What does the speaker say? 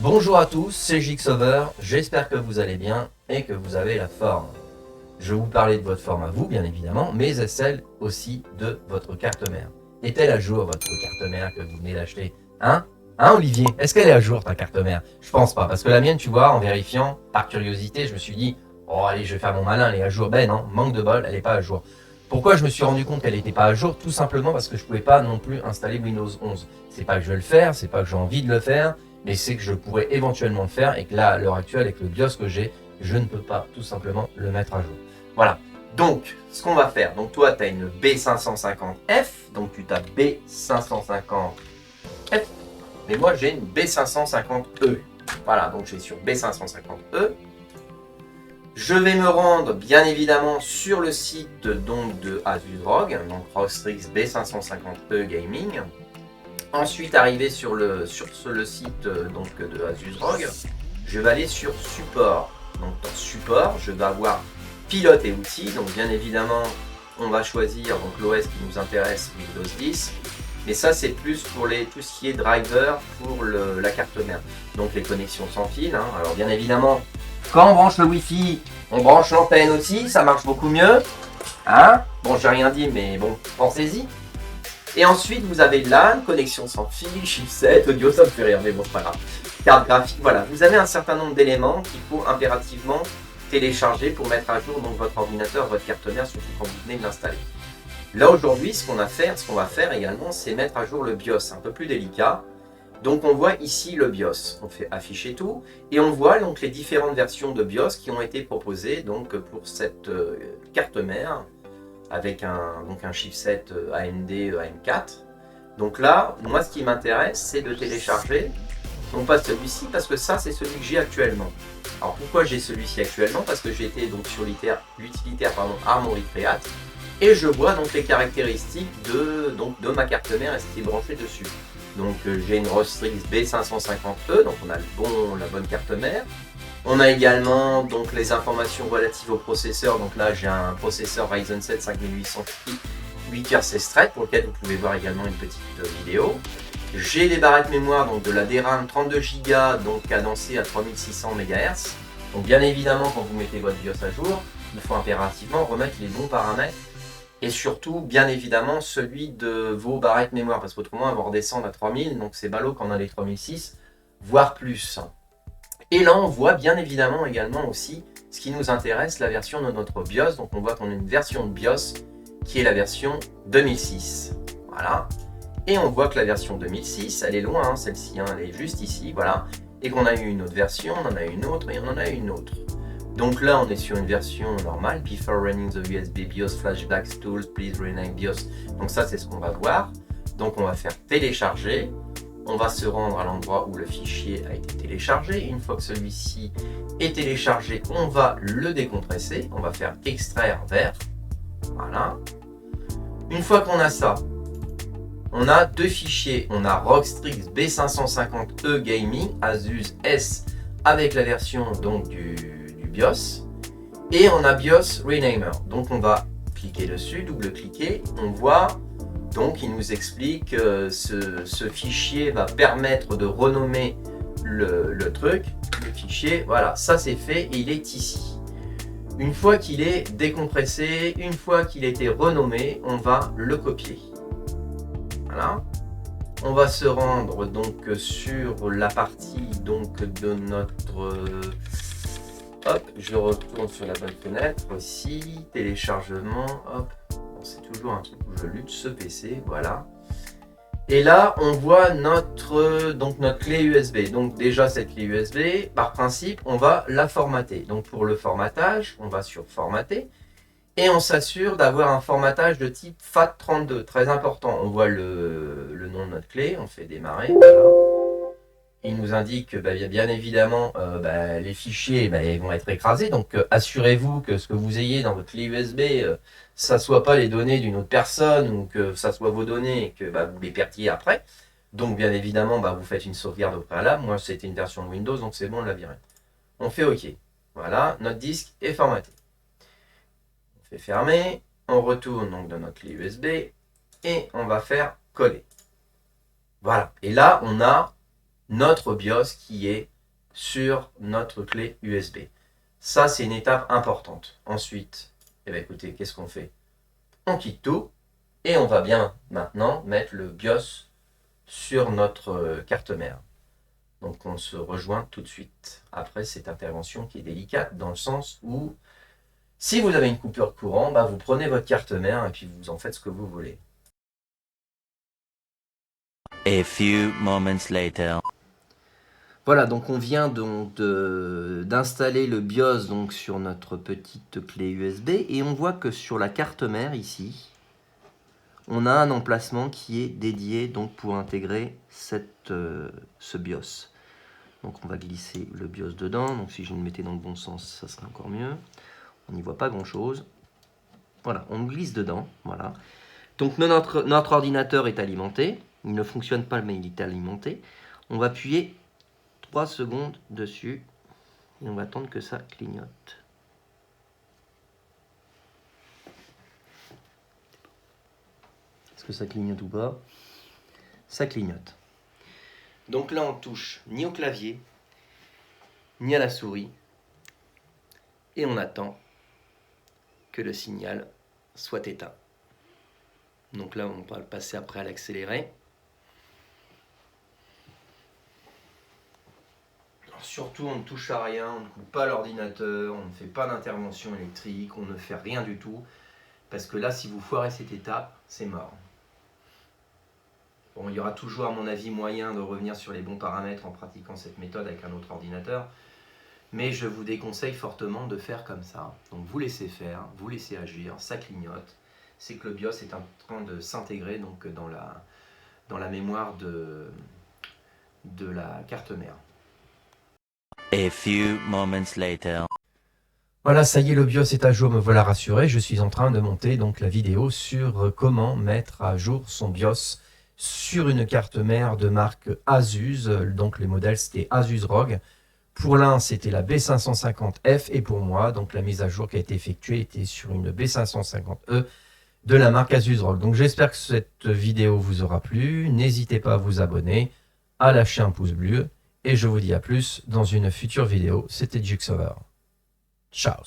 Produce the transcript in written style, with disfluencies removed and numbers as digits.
Bonjour à tous, c'est Jigsaver, j'espère que vous allez bien et que vous avez la forme. Je vais vous parler de votre forme à vous, bien évidemment, mais à celle aussi de votre carte mère. Est-elle à jour, votre carte mère que vous venez d'acheter? Hein Olivier? Est-ce qu'elle est à jour, ta carte mère? Je pense pas, parce que la mienne, tu vois, en vérifiant, par curiosité, je me suis dit, oh allez, je vais faire mon malin, elle est à jour. Ben non, manque de bol, elle n'est pas à jour. Pourquoi je me suis rendu compte qu'elle n'était pas à jour? Tout simplement parce que je ne pouvais pas non plus installer Windows 11. C'est pas que je vais le faire, c'est pas que j'ai envie de le faire, mais c'est que je pourrais éventuellement le faire et que là, à l'heure actuelle, avec le BIOS que j'ai, je ne peux pas tout simplement le mettre à jour. Voilà. Donc, ce qu'on va faire, donc toi, tu as une B550F, donc tu tapes B550F, mais moi, j'ai une B550E. Voilà, donc je vais sur B550E. Je vais me rendre, bien évidemment, sur le site donc, de Asus ROG, donc ROG B550E Gaming. Ensuite, arrivé sur le site donc, de Asus ROG, je vais aller sur Support. Donc, dans Support, je vais avoir Pilote et outils. Donc, bien évidemment, on va choisir l'OS qui nous intéresse, Windows 10. Mais ça, c'est plus pour tout ce qui est driver pour la carte mère. Donc, les connexions sans fil. Hein. Alors, bien évidemment, quand on branche le Wi-Fi, on branche l'antenne aussi. Ça marche beaucoup mieux. Hein, bon, j'ai rien dit, mais bon, pensez-y. Et ensuite, vous avez LAN, connexion sans fil, chipset, audio, ça me fait rire, mais bon, c'est pas grave. Carte graphique, voilà. Vous avez un certain nombre d'éléments qu'il faut impérativement télécharger pour mettre à jour donc, votre ordinateur, votre carte mère, surtout quand vous venez de l'installer. Là, aujourd'hui, ce qu'on va faire également, c'est mettre à jour le BIOS, un peu plus délicat. Donc, on voit ici le BIOS. On fait afficher tout. Et on voit donc les différentes versions de BIOS qui ont été proposées donc, pour cette carte mère, avec un chipset AMD AM4. Donc là, moi, ce qui m'intéresse, c'est de télécharger, non pas celui-ci, parce que ça, c'est celui que j'ai actuellement. Alors, pourquoi j'ai celui-ci actuellement? Parce que j'ai été donc, sur l'utilitaire Armoury Create, et je vois donc les caractéristiques de ma carte mère et ce qui est branché dessus. Donc, j'ai une ROG B550E, donc on a la bonne carte mère. On a également donc les informations relatives au processeur. Donc là, j'ai un processeur Ryzen 7 5800 8 coeurs 16 threads pour lequel vous pouvez voir également une petite vidéo. J'ai les barrettes mémoire donc de la DRAM 32 Go donc cadencée à 3600 MHz. Donc bien évidemment, quand vous mettez votre BIOS à jour, il faut impérativement remettre les bons paramètres et surtout, bien évidemment, celui de vos barrettes mémoire parce qu'autrement, elles vont redescendre à 3000. Donc c'est ballot quand on a les 3006, voire plus. Et là, on voit bien évidemment également aussi ce qui nous intéresse, la version de notre BIOS. Donc, on voit qu'on a une version de BIOS qui est la version 2006. Voilà. Et on voit que la version 2006, elle est loin, hein, celle-ci, hein, elle est juste ici, voilà. Et qu'on a eu une autre version, on en a une autre et on en a une autre. Donc là, on est sur une version normale. Before running the USB BIOS flashback tools, please rename BIOS. Donc ça, c'est ce qu'on va voir. Donc, on va faire télécharger. On va se rendre à l'endroit où le fichier a été téléchargé. Une fois que celui-ci est téléchargé, on va le décompresser. On va faire extraire vers. Voilà. Une fois qu'on a ça, on a deux fichiers. On a ROG B550E Gaming Asus S avec la version donc, du BIOS. Et on a BIOS Renamer. Donc on va cliquer dessus, double-cliquer. On voit... Donc, il nous explique que ce fichier va permettre de renommer le truc. Le fichier, voilà, ça c'est fait et il est ici. Une fois qu'il est décompressé, une fois qu'il a été renommé, on va le copier. Voilà. On va se rendre donc sur la partie donc de notre... Hop, je retourne sur la bonne fenêtre. Ici, téléchargement, hop. C'est toujours un truc où je lutte, ce PC, voilà. Et là, on voit notre clé USB. Donc déjà, cette clé USB, par principe, on va la formater. Donc pour le formatage, on va sur Formater. Et on s'assure d'avoir un formatage de type FAT32, très important. On voit le nom de notre clé, on fait démarrer, voilà. Il nous indique que bien évidemment les fichiers ils vont être écrasés. Donc assurez-vous que ce que vous ayez dans votre clé USB, ça ne soit pas les données d'une autre personne ou que ça soit vos données et que vous les perdiez après. Donc bien évidemment, vous faites une sauvegarde au préalable. Moi, c'était une version de Windows, donc c'est bon, on l'a viré. On fait OK. Voilà, notre disque est formaté. On fait fermer. On retourne donc dans notre clé USB et on va faire coller. Voilà. Et là, on a notre BIOS qui est sur notre clé USB. Ça, c'est une étape importante. Ensuite, eh bien, écoutez, qu'est-ce qu'on fait? On quitte tout et on va bien maintenant mettre le BIOS sur notre carte mère. Donc on se rejoint tout de suite après cette intervention qui est délicate dans le sens où si vous avez une coupure de courant, bah, vous prenez votre carte mère et puis vous en faites ce que vous voulez. A few moments later. Voilà, donc on vient donc d'installer le BIOS donc sur notre petite clé USB et on voit que sur la carte mère ici, on a un emplacement qui est dédié donc pour intégrer ce BIOS. Donc on va glisser le BIOS dedans, donc si je le mettais dans le bon sens, ça serait encore mieux. On n'y voit pas grand chose. Voilà, on glisse dedans, voilà. Donc notre ordinateur est alimenté, il ne fonctionne pas mais il est alimenté. On va appuyer 3 secondes dessus et on va attendre que ça clignote. Est-ce que ça clignote ou pas? Ça clignote. Donc là on touche ni au clavier, ni à la souris et on attend que le signal soit éteint. Donc là on va le passer après à l'accéléré. Surtout, on ne touche à rien, on ne coupe pas l'ordinateur, on ne fait pas d'intervention électrique, on ne fait rien du tout. Parce que là, si vous foirez cette étape, c'est mort. Bon, il y aura toujours, à mon avis, moyen de revenir sur les bons paramètres en pratiquant cette méthode avec un autre ordinateur. Mais je vous déconseille fortement de faire comme ça. Donc vous laissez faire, vous laissez agir, ça clignote. C'est que le BIOS est en train de s'intégrer donc dans la mémoire de la carte mère. A few moments later. Voilà, ça y est, le BIOS est à jour, me voilà rassuré. Je suis en train de monter donc la vidéo sur comment mettre à jour son BIOS sur une carte mère de marque Asus. Donc les modèles c'était Asus ROG. Pour l'un c'était la B550F et pour moi donc la mise à jour qui a été effectuée était sur une B550E de la marque Asus ROG. Donc j'espère que cette vidéo vous aura plu. N'hésitez pas à vous abonner, à lâcher un pouce bleu et je vous dis à plus dans une future vidéo. C'était Juxover. Ciao.